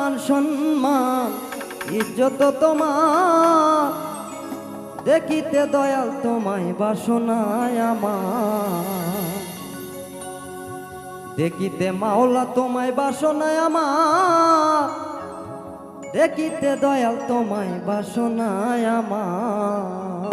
মান সম্মান ইজ্জত তোমার, দেখিতে দয়াল তোমায় বাসনায় আমার, দেখিতে মাওলা তোমায় বাসনায় আমার, দেখিতে দয়াল তোমায় বাসনায় আমার।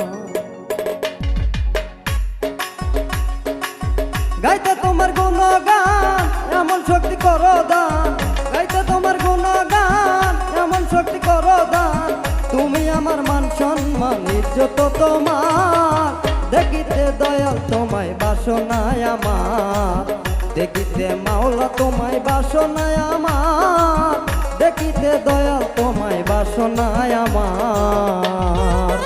গাইতে তোমার গুণগান এমন শক্তি করো দান, গাইতে তোমার গুণগান এমন শক্তি করো দান, তুমি আমার মান সম্মান ইজ্জত তোমার, দেখিতে দয়াল তোমায় বাসনায় আমার, দেখিতে মাওলা তোমায় বাসনায় আমার, দেখিতে দয়াল তোমায় বাসনায় আমার।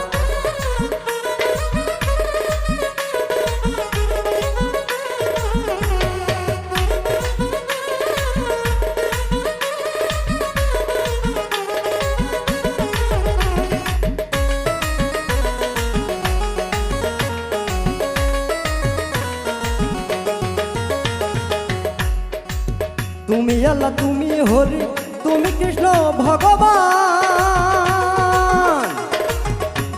তুমি আল্লাহ তুমি হরি তুমি কৃষ্ণ ভগবান,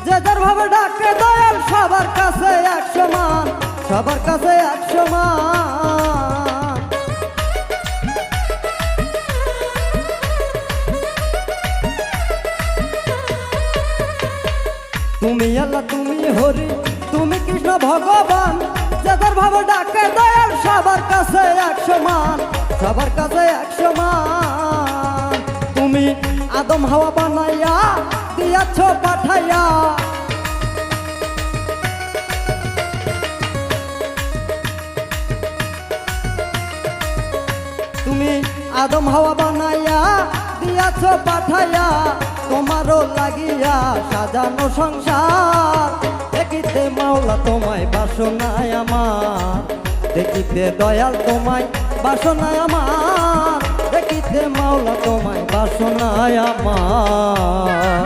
যে যার ভাবে ডাকে দয়াল সবার কাছে এক সমান, সবার কাছে এক সমান। তুমি আল্লাহ তুমি হরি তুমি কৃষ্ণ ভগবান, যে যার ভাবে ডাকে দয়াল সবার কাছে এক সমান, সবার কাছে এক সমান। তুমি আদম হাওয়া বানাইয়া দিয়াছ পাঠাইয়া, তুমি আদম হাওয়া বানাইয়া দিয়াছ পাঠাইয়া, তোমারও লাগিয়া সাজানো সংসার, দেখিতে মাওলা তোমায় বাসনায় আমার, দেখিতে দয়াল তোমায় বাসনায় আমার, দেখিতে মাওলা তোমায় বাসনায় আমার।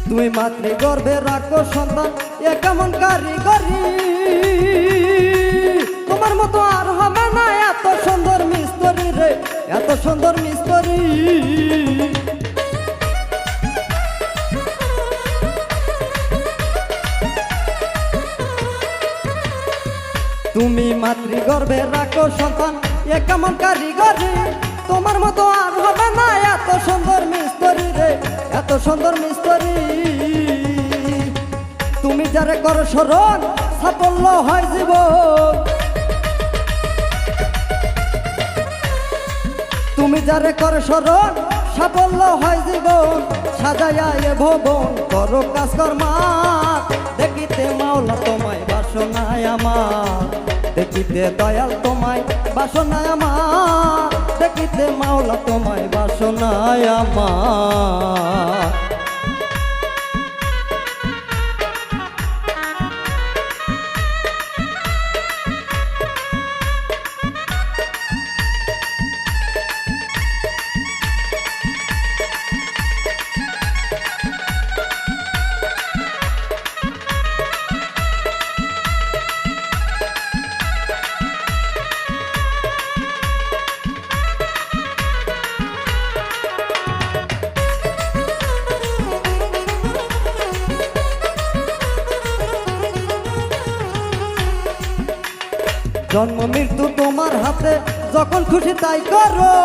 তুমি মাতৃ গর্ভে রাখো সন্তান এ কেমন কারিগরি, তোমার মতো আর হবে না এত সুন্দর মিস্ত্রি রে, এত সুন্দর মিস্ত্রি। তুমি মাতৃ গর্ভে রাখো সন্তান এ কেমন কারিগরি, তোমার মতো আর হবে না এত সুন্দর মিস্ত্রি রে, এত সুন্দর মিস্ত্রি। তুমি যারে করো স্মরণ সাফল্য হয় জীবন, তুমি যারে করো স্মরণ সাফল্য হয় জীবন, সাজাইয়া এ ভবন করো কাজকর্মা, দেখিতে মাওলা তোমায় বাসনায় আমার, দেখিতে দয়াল তোমায় বাসনায় আমার, দেখিতে মাওলা তোমায় বাসনায় আমার। জন্ম মৃত্যু তোমার হাতে, যখন খুশি তাই করো,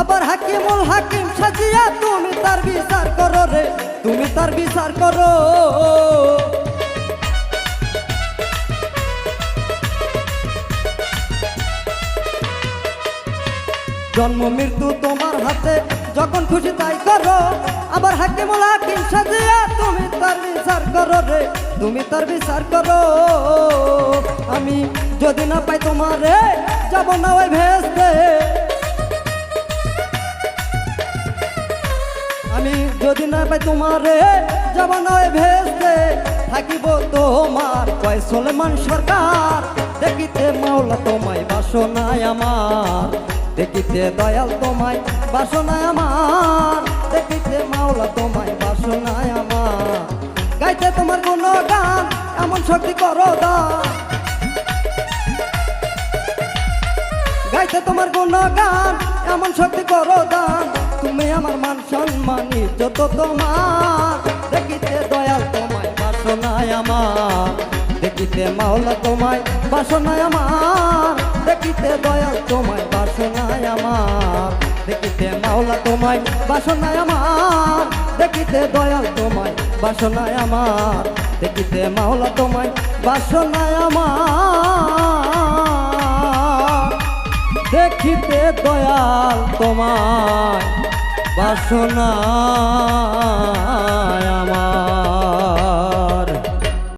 আবার হাকিমুল হাকিম সাজিয়া তুমি তার বিচার করো রে, তুমি তার বিচার করো। জন্ম মৃত্যু তোমার হাতে, যখন খুশি তাই করো, আবার হাকিমুল হাকিম সাজিয়া তুমি তার বিচার করো রে, তুমি তার বিচার করো। আমি যদি না পাই তোমারে যাব না ওই ভেস্তে, তৃষ্ণা পাই তোমারে জবানয় ভেস্তে থাকিব তোমার কয় সুলেমান সরকার দেখিতে মাওলা তোমায় বাসনায় আমার দেখিতে দয়াল তোমায় বাসনায় আমার দেখিতে মাওলা তোমায় বাসনায় আমার গাইতে তোমার কোনো গান এমন শক্তি করো দান গাইতে তোমার কোনো গান এমন শক্তি করো দান তুমি আমার মান সম্মান যত তোমার দেখিতে দয়াল তোমায় বাসনায় আমার দেখিতে মাওলা তোমায় বাসনায় আমার দেখিতে দয়াল তোমায় বাসনায় আমার দেখিতে মাওলা তোমায় বাসনায় আমার দেখিতে দয়াল তোমায় বাসনায় আমার দেখিতে মাওলা তোমায় বাসনায় আমার দেখিতে দয়াল তোমায় বাসনায় আমার।